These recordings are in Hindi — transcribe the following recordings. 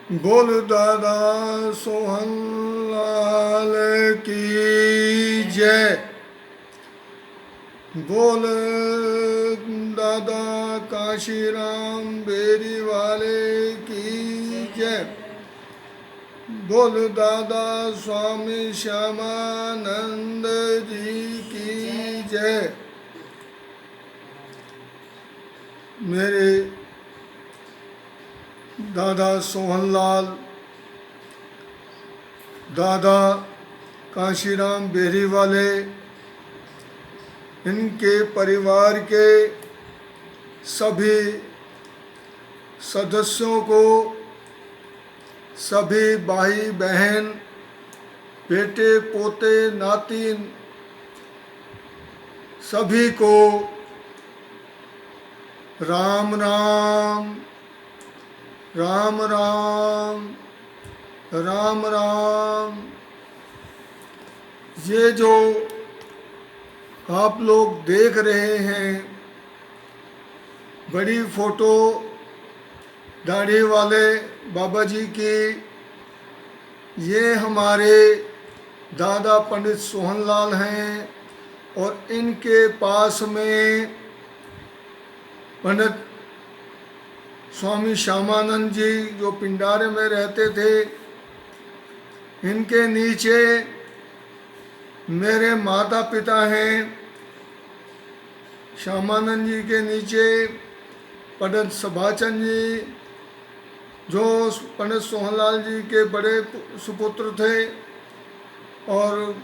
बोल दादा सोहन लाल की जय। बोल दादा काशीराम बेरी वाले की जय। बोल दादा स्वामी श्यामानंद जी की जय। मेरे दादा सोहनलाल, दादा काशीराम बेरी वाले, इनके परिवार के सभी सदस्यों को, सभी भाई बहन, बेटे पोते नातिन, सभी को राम राम राम राम राम राम। ये जो आप लोग देख रहे हैं बड़ी फोटो दाढ़ी वाले बाबा जी की, ये हमारे दादा पंडित सोहनलाल हैं और इनके पास में पंडित स्वामी श्यामानंद जी जो पिंडारे में रहते थे, इनके नीचे मेरे माता पिता हैं। श्यामानंद जी के नीचे पंडित सभाचंद जी जो पंडित सोहनलाल जी के बड़े सुपुत्र थे, और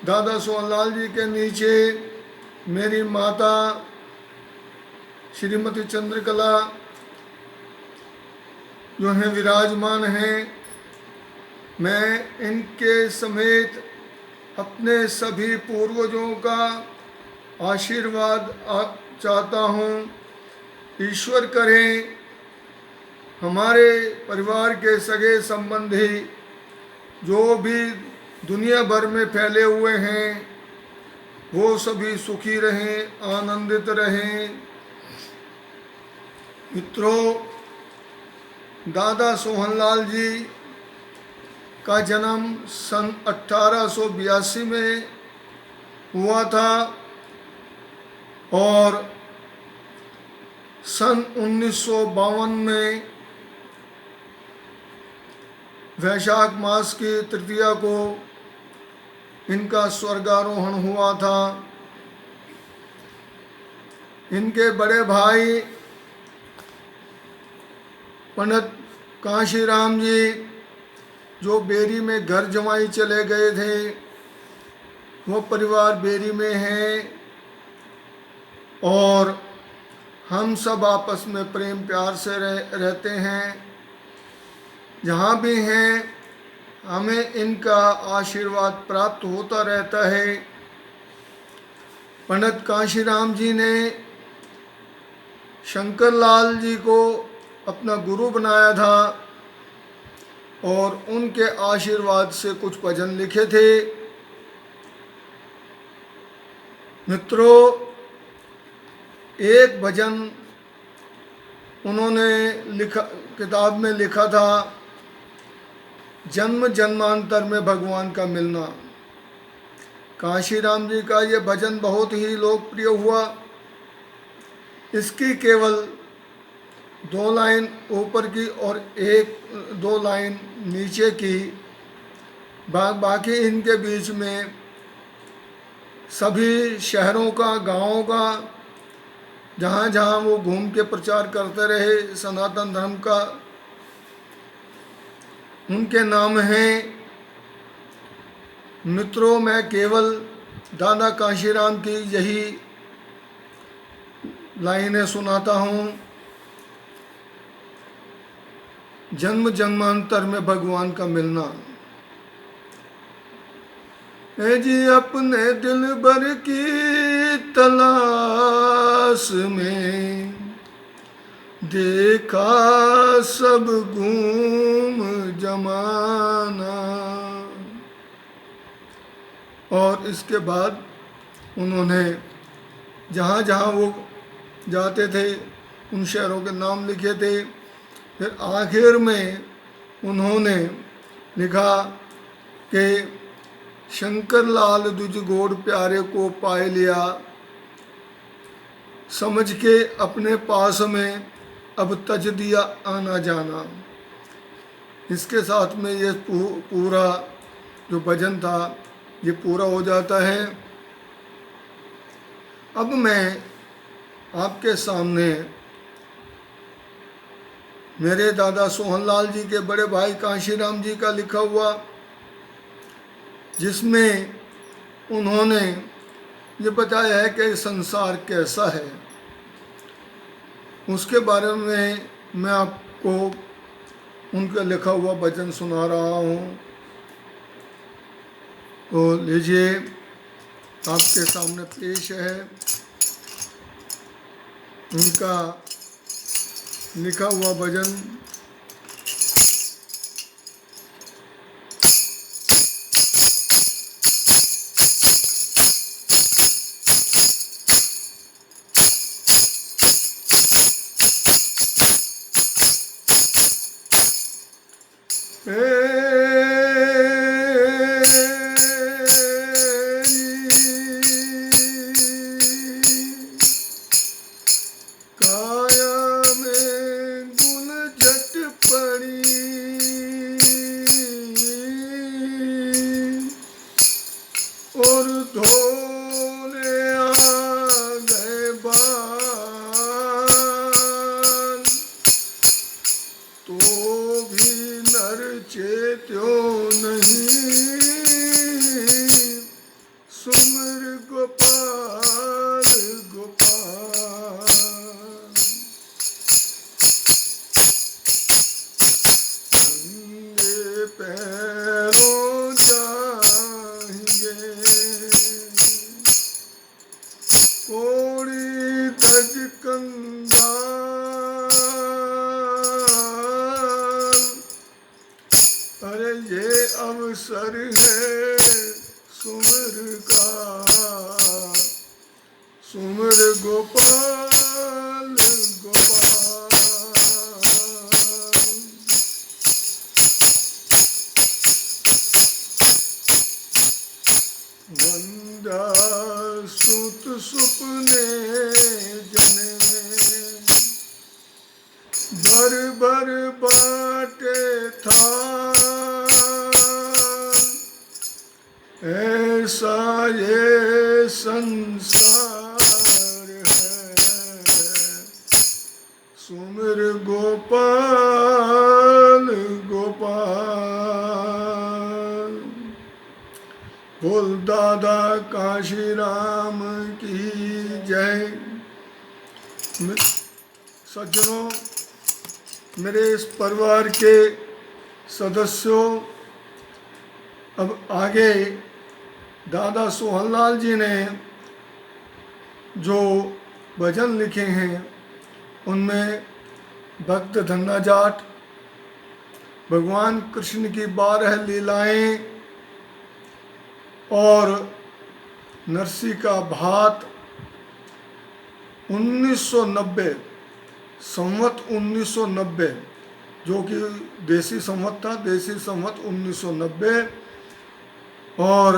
दादा सोहनलाल जी के नीचे मेरी माता श्रीमती चंद्रकला जो हैं विराजमान हैं। मैं इनके समेत अपने सभी पूर्वजों का आशीर्वाद चाहता हूँ। ईश्वर करें हमारे परिवार के सगे संबंधी जो भी दुनिया भर में फैले हुए हैं वो सभी सुखी रहें, आनंदित रहें। मित्रों, दादा सोहनलाल जी का जन्म सन 1882 में हुआ था और सन 1952 में वैशाख मास की तृतीया को इनका स्वर्गारोहण हुआ था। इनके बड़े भाई पंडित काशीराम जी जो बेरी में घर जमाई चले गए थे, वो परिवार बेरी में हैं और हम सब आपस में प्रेम प्यार से रहते हैं। जहाँ भी हैं हमें इनका आशीर्वाद प्राप्त होता रहता है। पंडित काशीराम जी ने शंकर लाल जी को अपना गुरु बनाया था और उनके आशीर्वाद से कुछ भजन लिखे थे। मित्रों, एक भजन उन्होंने किताब में लिखा था, जन्म जन्मांतर में भगवान का मिलना। काशीराम जी का ये भजन बहुत ही लोकप्रिय हुआ। इसकी केवल 2 लाइन ऊपर की और 1-2 लाइन नीचे की, बाकी इनके बीच में सभी शहरों का, गांवों का, जहाँ जहाँ वो घूम के प्रचार करते रहे सनातन धर्म का, उनके नाम हैं। मित्रों, मैं केवल दादा काशीराम की यही लाइनें सुनाता हूँ। जन्म जन्मांतर में भगवान का मिलना। ए जी अपने दिल भर की तलाश में देखा सब घूम जमाना। और इसके बाद उन्होंने जहाँ जहाँ वो जाते थे उन शहरों के नाम लिखे थे। फिर आखिर में उन्होंने लिखा कि शंकर लाल दुज गोड़ प्यारे को पाए लिया, समझ के अपने पास में अब तज दिया आना जाना। इसके साथ में ये पूरा जो भजन था ये पूरा हो जाता है। अब मैं आपके सामने मेरे दादा सोहनलाल जी के बड़े भाई कांशीराम जी का लिखा हुआ, जिसमें उन्होंने ये बताया है कि संसार कैसा है, उसके बारे में मैं आपको उनका लिखा हुआ भजन सुना रहा हूँ। तो लीजिए, आपके सामने पेश है उनका लिखा हुआ भजन। अरे ये अवसर है सुमर का, सुमर गोपाल गोपाल। वंदा सुत सुपने जने, भर भर बाटे था, ऐसा ये संसार है, सुमिर गोपाल गोपाल। बोल दादा काशीराम की जय। सज्जनों, मेरे इस परिवार के सदस्यों, अब आगे दादा सोहनलाल जी ने जो भजन लिखे हैं उनमें भक्त धन्ना जाट, भगवान कृष्ण की 12 लीलाएं और नरसी का भात 1990 संवत 1990 जो कि देसी संवत था, देसी संवत 1990 और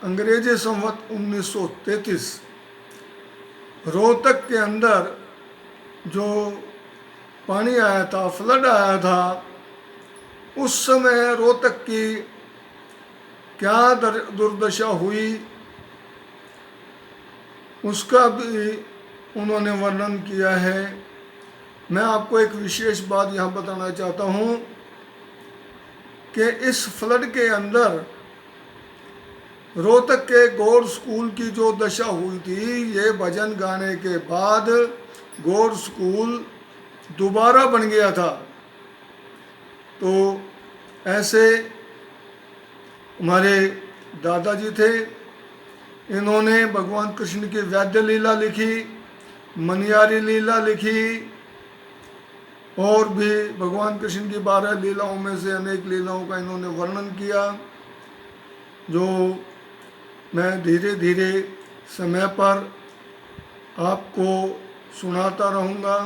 अंग्रेजी संवत 1933 रोहतक के अंदर जो पानी आया था, फ्लड आया था, उस समय रोहतक की क्या दुर्दशा हुई उसका भी उन्होंने वर्णन किया है। मैं आपको एक विशेष बात यहाँ बताना चाहता हूँ कि इस फ्लड के अंदर रोहतक के गौड़ स्कूल की जो दशा हुई थी, ये भजन गाने के बाद गौड़ स्कूल दोबारा बन गया था। तो ऐसे हमारे दादाजी थे, इन्होंने भगवान कृष्ण की वैद्य लीला लिखी, मनियारी लीला लिखी और भी भगवान कृष्ण की 12 लीलाओं में से अनेक लीलाओं का इन्होंने वर्णन किया, जो मैं धीरे धीरे समय पर आपको सुनाता रहूँगा।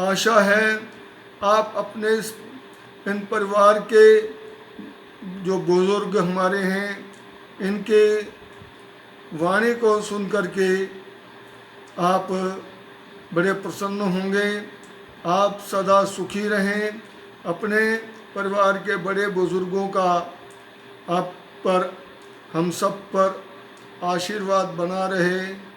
आशा है आप अपने इन परिवार के जो बुजुर्ग हमारे हैं, इनके वाणी को सुन करके आप बड़े प्रसन्न होंगे। आप सदा सुखी रहें। अपने परिवार के बड़े बुजुर्गों का आप पर, हम सब पर आशीर्वाद बना रहे।